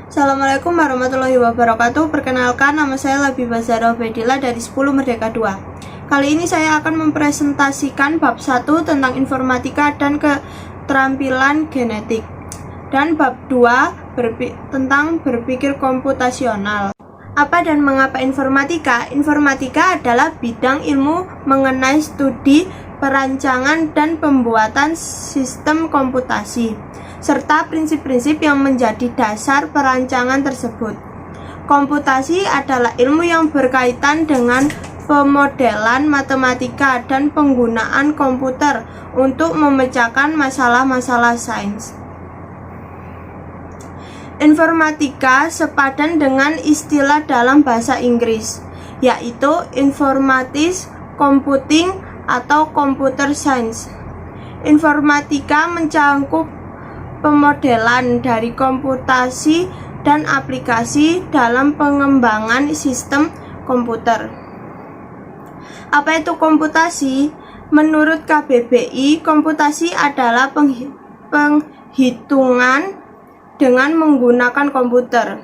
Assalamualaikum warahmatullahi wabarakatuh. Perkenalkan, nama saya Labibah Zahra Ubaidillah dari 10 Merdeka 2. Kali ini saya akan mempresentasikan bab 1 tentang informatika dan keterampilan genetik, dan bab 2 tentang berpikir komputasional. Apa dan mengapa informatika? Informatika adalah bidang ilmu mengenai studi, perancangan, dan pembuatan sistem komputasi, serta prinsip-prinsip yang menjadi dasar perancangan tersebut. Komputasi adalah ilmu yang berkaitan dengan pemodelan matematika dan penggunaan komputer untuk memecahkan masalah-masalah sains. Informatika sepadan dengan istilah dalam bahasa Inggris, yaitu informatics computing atau computer science. Informatika mencakup pemodelan dari komputasi dan aplikasi dalam pengembangan sistem komputer. Apa itu komputasi? Menurut KBBI, komputasi adalah penghitungan dengan menggunakan komputer,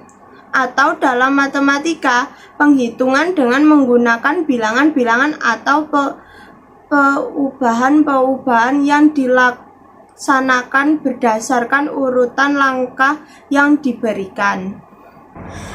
atau dalam matematika, penghitungan dengan menggunakan bilangan-bilangan atau perubahan-perubahan yang dilaksanakan berdasarkan urutan langkah yang diberikan.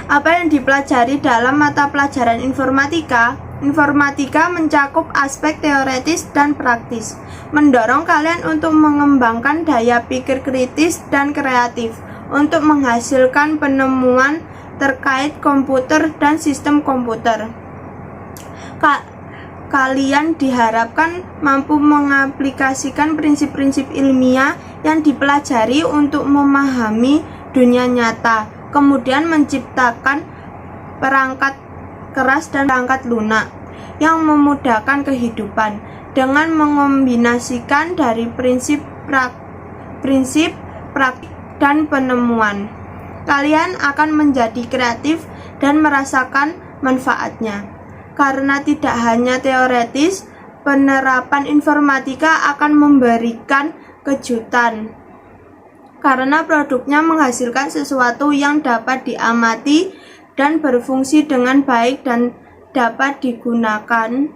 Apa yang dipelajari dalam mata pelajaran informatika? Informatika mencakup aspek teoretis dan praktis, mendorong kalian untuk mengembangkan daya pikir kritis dan kreatif, untuk menghasilkan penemuan terkait komputer dan sistem komputer. Kalian diharapkan mampu mengaplikasikan prinsip-prinsip ilmiah yang dipelajari untuk memahami dunia nyata, kemudian menciptakan perangkat keras dan perangkat lunak yang memudahkan kehidupan dengan mengombinasikan dari prinsip praktik dan penemuan. Kalian akan menjadi kreatif dan merasakan manfaatnya. Karena tidak hanya teoretis, penerapan informatika akan memberikan kejutan, karena produknya menghasilkan sesuatu yang dapat diamati dan berfungsi dengan baik dan dapat digunakan,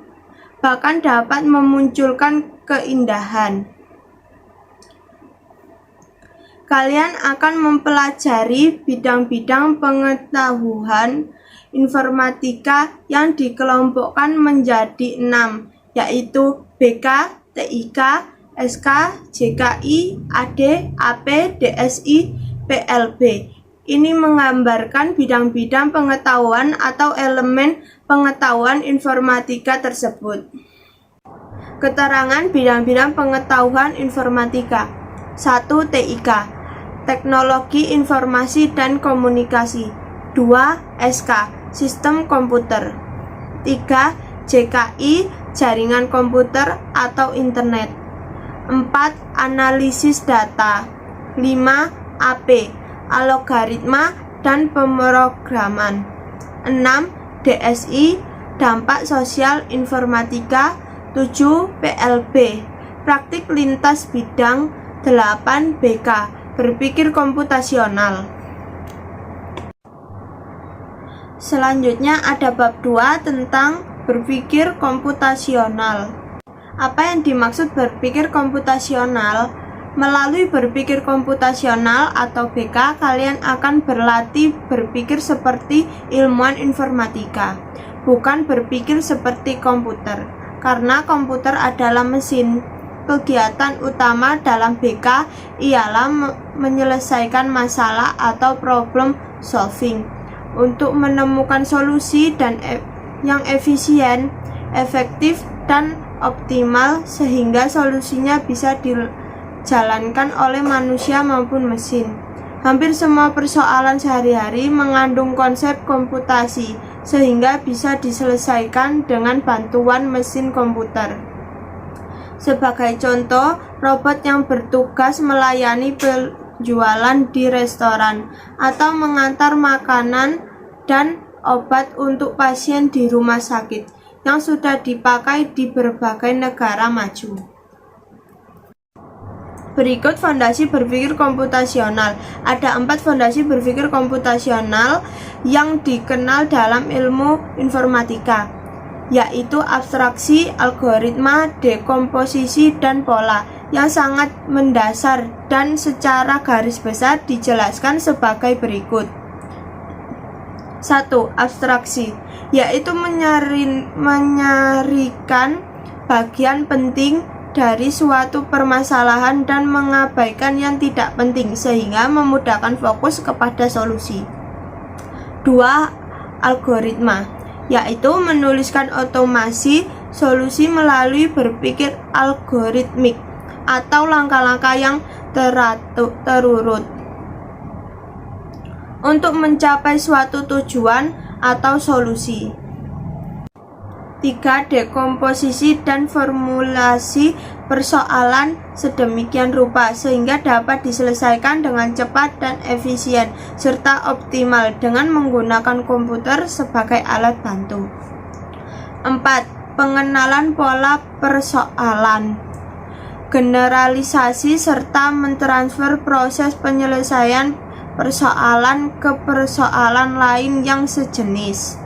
bahkan dapat memunculkan keindahan. Kalian akan mempelajari bidang-bidang pengetahuan informatika yang dikelompokkan menjadi 6, yaitu BK, TIK, SK, JKI, AD, AP, DSI, PLB. Ini menggambarkan bidang-bidang pengetahuan atau elemen pengetahuan informatika tersebut. Keterangan bidang-bidang pengetahuan informatika. 1. TIK, Teknologi Informasi dan Komunikasi. 2. SK, Sistem Komputer. 3. JKI, Jaringan Komputer atau Internet. 4. Analisis Data. 5. AP, Algoritma dan Pemrograman. 6. DSI, Dampak Sosial Informatika. 7. PLB, Praktik Lintas Bidang. 8. BK, Berpikir komputasional. Selanjutnya ada bab 2 tentang berpikir komputasional. Apa yang dimaksud berpikir komputasional? Melalui berpikir komputasional atau BK, kalian akan berlatih berpikir seperti ilmuwan informatika, bukan berpikir seperti komputer, karena komputer adalah mesin. Kegiatan utama dalam BK ialah menyelesaikan masalah atau problem solving untuk menemukan solusi yang efisien, efektif, dan optimal sehingga solusinya bisa dijalankan oleh manusia maupun mesin. Hampir semua persoalan sehari-hari mengandung konsep komputasi sehingga bisa diselesaikan dengan bantuan mesin komputer. Sebagai contoh, robot yang bertugas melayani penjualan di restoran atau mengantar makanan dan obat untuk pasien di rumah sakit yang sudah dipakai di berbagai negara maju. Berikut fondasi berpikir komputasional. Ada 4 fondasi berpikir komputasional yang dikenal dalam ilmu informatika, yaitu abstraksi, algoritma, dekomposisi, dan pola, yang sangat mendasar dan secara garis besar dijelaskan sebagai berikut. 1. Abstraksi, yaitu menyarikan bagian penting dari suatu permasalahan dan mengabaikan yang tidak penting sehingga memudahkan fokus kepada solusi. 2. Algoritma, yaitu menuliskan otomasi solusi melalui berpikir algoritmik atau langkah-langkah yang terurut untuk mencapai suatu tujuan atau solusi. 3. Dekomposisi dan formulasi persoalan sedemikian rupa sehingga dapat diselesaikan dengan cepat dan efisien serta optimal dengan menggunakan komputer sebagai alat bantu. 4. Pengenalan pola persoalan, generalisasi serta mentransfer proses penyelesaian persoalan ke persoalan lain yang sejenis.